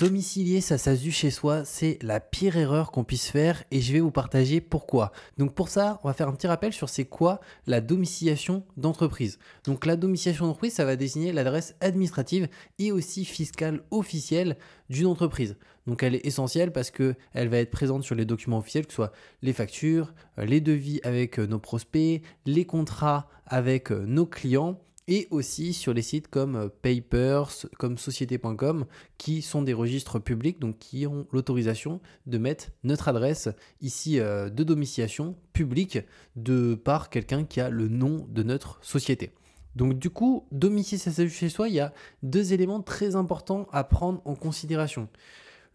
domicilier sa SASU chez soi, c'est la pire erreur qu'on puisse faire et je vais vous partager pourquoi. Donc pour ça, on va faire un petit rappel sur c'est quoi la domiciliation d'entreprise. Donc la domiciliation d'entreprise, ça va désigner l'adresse administrative et aussi fiscale officielle d'une entreprise. Donc elle est essentielle parce qu'elle va être présente sur les documents officiels, que ce soit les factures, les devis avec nos prospects, les contrats avec nos clients, et aussi sur les sites comme Papers, comme Société.com, qui sont des registres publics, donc qui ont l'autorisation de mettre notre adresse ici de domiciliation publique de par quelqu'un qui a le nom de notre société. Donc du coup, domicilier sa SASU chez soi, il y a deux éléments très importants à prendre en considération.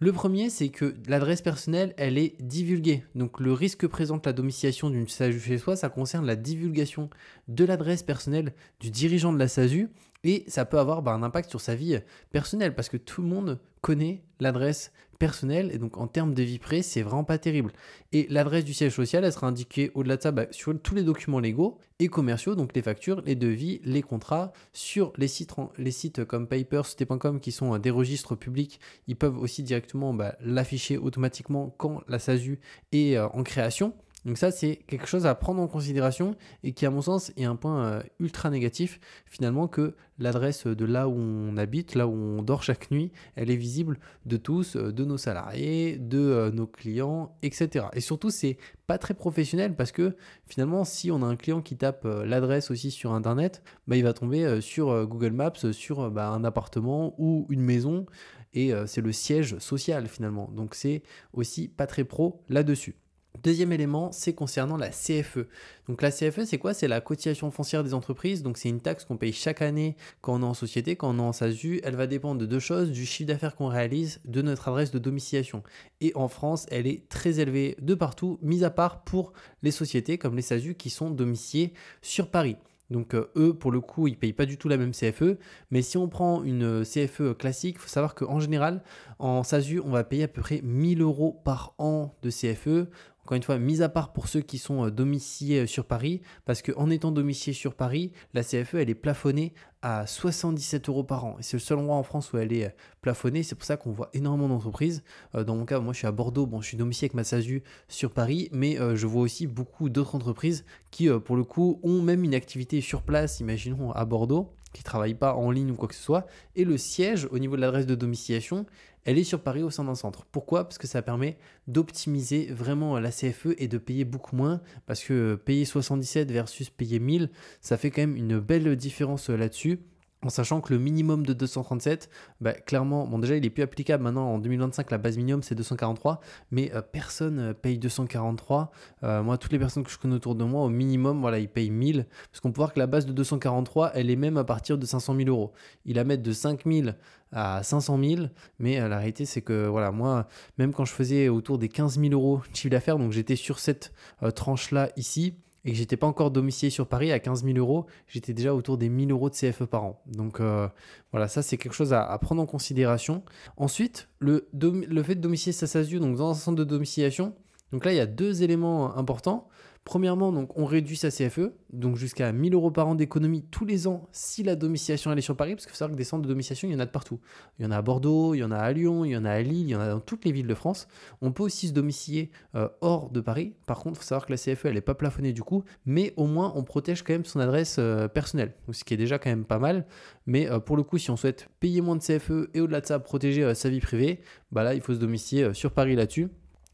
Le premier, c'est que l'adresse personnelle, elle est divulguée. Donc le risque que présente la domiciliation d'une SASU chez soi, ça concerne la divulgation de l'adresse personnelle du dirigeant de la SASU et ça peut avoir un impact sur sa vie personnelle parce que tout le monde connaît l'adresse personnelle et donc en termes de vie privée, c'est vraiment pas terrible. Et l'adresse du siège social, elle sera indiquée au-delà de ça sur tous les documents légaux et commerciaux, donc les factures, les devis, les contrats, sur les sites comme Papers, Société.com qui sont des registres publics, ils peuvent aussi directement l'afficher automatiquement quand la SASU est en création. Donc ça, c'est quelque chose à prendre en considération et qui, à mon sens, est un point ultra négatif, finalement, que l'adresse de là où on habite, là où on dort chaque nuit, elle est visible de tous, de nos salariés, de nos clients, etc. Et surtout, c'est pas très professionnel parce que finalement, si on a un client qui tape l'adresse aussi sur Internet, il va tomber sur Google Maps, sur un appartement ou une maison et c'est le siège social finalement. Donc c'est aussi pas très pro là-dessus. Deuxième élément, c'est concernant la CFE. Donc la CFE, c'est quoi? C'est la cotisation foncière des entreprises. Donc c'est une taxe qu'on paye chaque année quand on est en société, quand on est en SASU. Elle va dépendre de deux choses, du chiffre d'affaires qu'on réalise, de notre adresse de domiciliation. Et en France, elle est très élevée de partout, mis à part pour les sociétés comme les SASU qui sont domiciliées sur Paris. Donc eux, pour le coup, ils ne payent pas du tout la même CFE. Mais si on prend une CFE classique, il faut savoir qu'en général, en SASU, on va payer à peu près 1 000 € par an de CFE. Encore une fois, mis à part pour ceux qui sont domiciliés sur Paris, parce qu'en étant domicilié sur Paris, la CFE, elle est plafonnée à 77 € par an. Et c'est le seul endroit en France où elle est plafonnée. C'est pour ça qu'on voit énormément d'entreprises. Dans mon cas, moi, je suis à Bordeaux. Bon, je suis domicilié avec ma SASU sur Paris, mais je vois aussi beaucoup d'autres entreprises qui, pour le coup, ont même une activité sur place, imaginons à Bordeaux, qui ne travaillent pas en ligne ou quoi que ce soit. Et le siège, au niveau de l'adresse de domiciliation, elle est sur Paris au sein d'un centre. Pourquoi? Parce que ça permet d'optimiser vraiment la CFE et de payer beaucoup moins. Parce que payer 77 versus payer 1000, ça fait quand même une belle différence là-dessus. En sachant que le minimum de 237, clairement, bon déjà il est plus applicable maintenant en 2025, la base minimum c'est 243, mais personne paye 243. Moi, toutes les personnes que je connais autour de moi, au minimum, voilà, ils payent 1000, parce qu'on peut voir que la base de 243, elle est même à partir de 500 000 €. Ils la mettent de 5000 à 500 000, mais la réalité c'est que voilà, moi, même quand je faisais autour des 15 000 € de chiffre d'affaires, donc j'étais sur cette tranche-là ici, et que j'étais pas encore domicilié sur Paris à 15 000 €, j'étais déjà autour des 1 000 € de CFE par an. Donc voilà, ça c'est quelque chose à prendre en considération. Ensuite, le fait de domicilier sa SASU donc dans un centre de domiciliation, donc là il y a deux éléments importants. Premièrement, donc on réduit sa CFE, donc jusqu'à 1 000 € par an d'économie tous les ans si la domiciliation elle est sur Paris, parce qu'il faut savoir que des centres de domiciliation, il y en a de partout. Il y en a à Bordeaux, il y en a à Lyon, il y en a à Lille, il y en a dans toutes les villes de France. On peut aussi se domicilier hors de Paris. Par contre, il faut savoir que la CFE, elle n'est pas plafonnée du coup, mais au moins on protège quand même son adresse personnelle, donc, ce qui est déjà quand même pas mal. Mais pour le coup, si on souhaite payer moins de CFE et au-delà de ça, protéger sa vie privée, là, il faut se domicilier sur Paris là-dessus.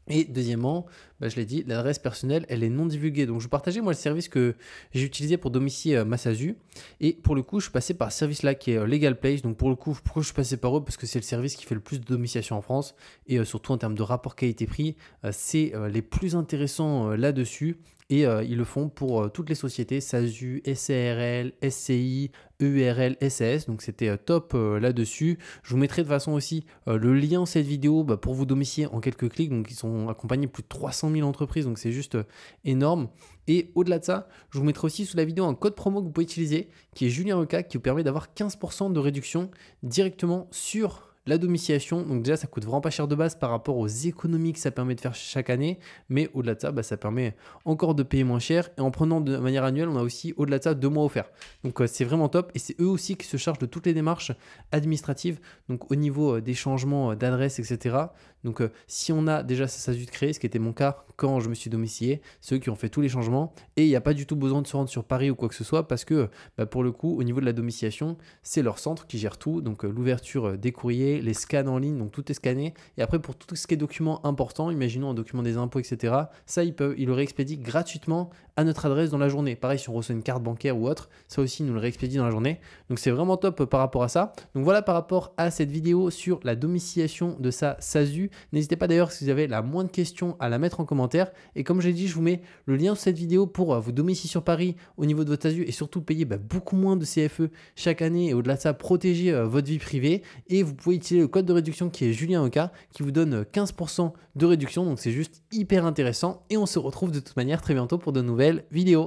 Et deuxièmement, je l'ai dit, l'adresse personnelle, elle est non divulguée. Donc, je vous partageais moi le service que j'ai utilisé pour domicilier ma SASU. Et pour le coup, je suis passé par ce service-là qui est Legal Place. Donc, pour le coup, pourquoi je suis passé par eux? Parce que c'est le service qui fait le plus de domiciliation en France. Et surtout en termes de rapport qualité-prix, c'est les plus intéressants là-dessus. Et ils le font pour toutes les sociétés, SASU, SARL, SCI, EURL, SAS. Donc c'était top là-dessus. Je vous mettrai de toute façon aussi le lien de cette vidéo pour vous domicilier en quelques clics. Donc ils sont accompagnés de plus de 300 000 entreprises. Donc c'est juste énorme. Et au-delà de ça, je vous mettrai aussi sous la vidéo un code promo que vous pouvez utiliser qui est Julien Leca qui vous permet d'avoir 15% de réduction directement sur La domiciliation, donc déjà ça coûte vraiment pas cher de base par rapport aux économies que ça permet de faire chaque année, mais au-delà de ça, ça permet encore de payer moins cher, et en prenant de manière annuelle, on a aussi au-delà de ça 2 mois offerts. Donc c'est vraiment top, et c'est eux aussi qui se chargent de toutes les démarches administratives, donc au niveau des changements d'adresse, etc. Donc si on a déjà sa SASU de créer, ce qui était mon cas quand je me suis domicilié, ceux qui ont fait tous les changements, et il n'y a pas du tout besoin de se rendre sur Paris ou quoi que ce soit, parce que pour le coup, au niveau de la domiciliation, c'est leur centre qui gère tout, donc l'ouverture des courriers, les scans en ligne, donc tout est scanné, et après pour tout ce qui est documents importants, imaginons un document des impôts, etc., ça ils le réexpédient gratuitement à notre adresse dans la journée. Pareil, si on reçoit une carte bancaire ou autre, ça aussi ils nous le réexpédient dans la journée, donc c'est vraiment top par rapport à ça. Donc voilà par rapport à cette vidéo sur la domiciliation de sa SASU. N'hésitez pas d'ailleurs, si vous avez la moindre question, à la mettre en commentaire, et comme je l'ai dit, je vous mets le lien sur cette vidéo pour vous domicilier sur Paris au niveau de votre SASU, et surtout payer beaucoup moins de CFE chaque année, et au-delà de ça, protéger votre vie privée. Et vous pouvez utiliser le code de réduction qui est Julien Oka, qui vous donne 15% de réduction, donc c'est juste hyper intéressant, et on se retrouve de toute manière très bientôt pour de nouvelles vidéos.